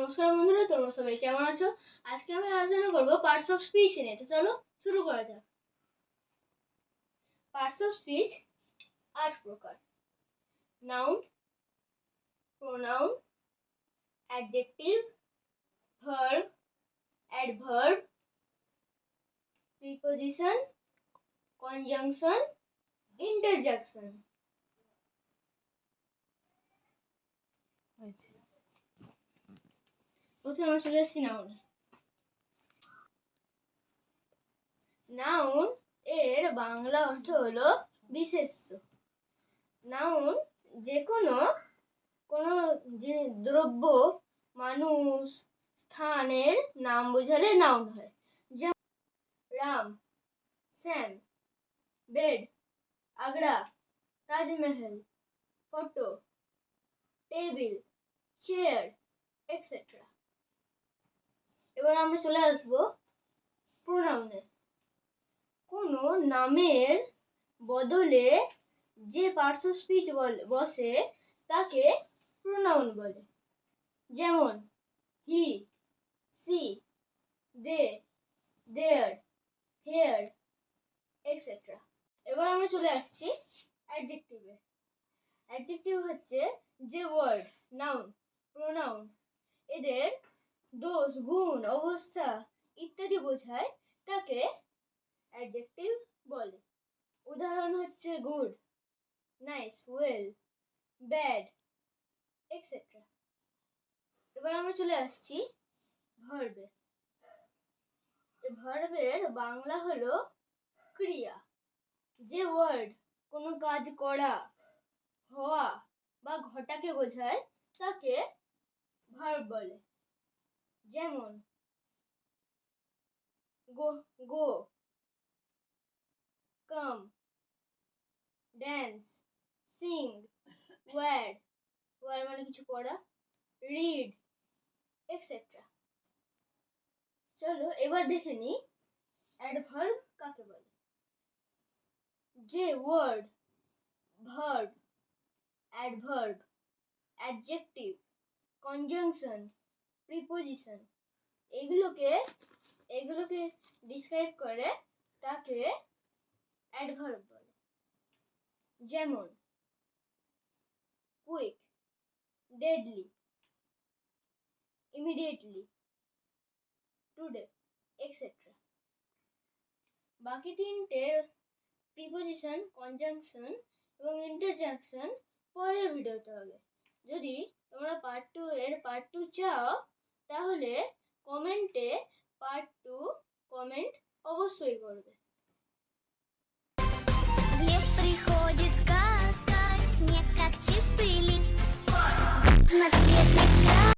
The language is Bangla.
নমস্কার বন্ধুরা, তোমরা সবাই কেমন আছো? আজকে আমি আলোচনা করব পার্টস অফ স্পিচ নিয়ে। তো চলো শুরু করা যাক। পার্টস অফ স্পিচ 8 প্রকার: noun, pronoun, adjective, verb, adverb, preposition, conjunction, interjection. প্রথমে আমরা চলে আসছি নাউনে। নাউন এর বাংলা অর্থ হলো বিশেষ্য। নাউন যে কোনো দ্রব্য, মানুষ, স্থানের নাম বোঝালে নাউন হয়। যেমন Ram, Shyam, bed, Agra, Taj Mahal, photo, table, chair, etcetera. এবার আমরা চলে আসবো প্রোনাউনে। কোনো নামের বদলে যে পার্টস অফ স্পিচ বসে তাকে প্রোনাউন বলে। যেমন হি, সি, দে, দেয়ার, হেয়ার, এক্সেট্রা। এবার আমরা চলে আসছি অ্যাডজেক্টিভে। অ্যাডজেক্টিভ হচ্ছে যে ওয়ার্ড, নাউন, প্রোনাউন এদের দোষ, গুণ, অবস্থা ইত্যাদি বোঝায় তাকে অ্যাডজেক্টিভ বলে। উদাহরণ হচ্ছে good, nice, well, bad, etcetera. এবার আমরা চলে আসছি ভার্বে। ভার্বের বাংলা হলো ক্রিয়া। যে ওয়ার্ড কোনো কাজ করা, হওয়া বা ঘটাকে বোঝায় তাকে ভার্ব বলে। যেমন গো, কাম, ড্যান্স, সিং, ওয়ার মানে কিছু পড়া, রিড, এক্সেট্রা। চলো এবার দেখে নিই অ্যাডভার্ব কাকে বলে। যে word, verb, adverb, adjective, conjunction, preposition এগুলোকে ডিসক্রাইব করে তাকে অ্যাডভার্ব বলে। যেমন quick, deadly, immediately, today, etcetera. বাকি তিনটে প্রিপোজিশন, কনজাংশন এবং ইন্টারজেকশন পরের ভিডিওতে হবে। যদি তোমরা পার্ট 2 চাও তাহলে কমেন্টে পার্ট 2 কমেন্ট অবশ্যই করবে।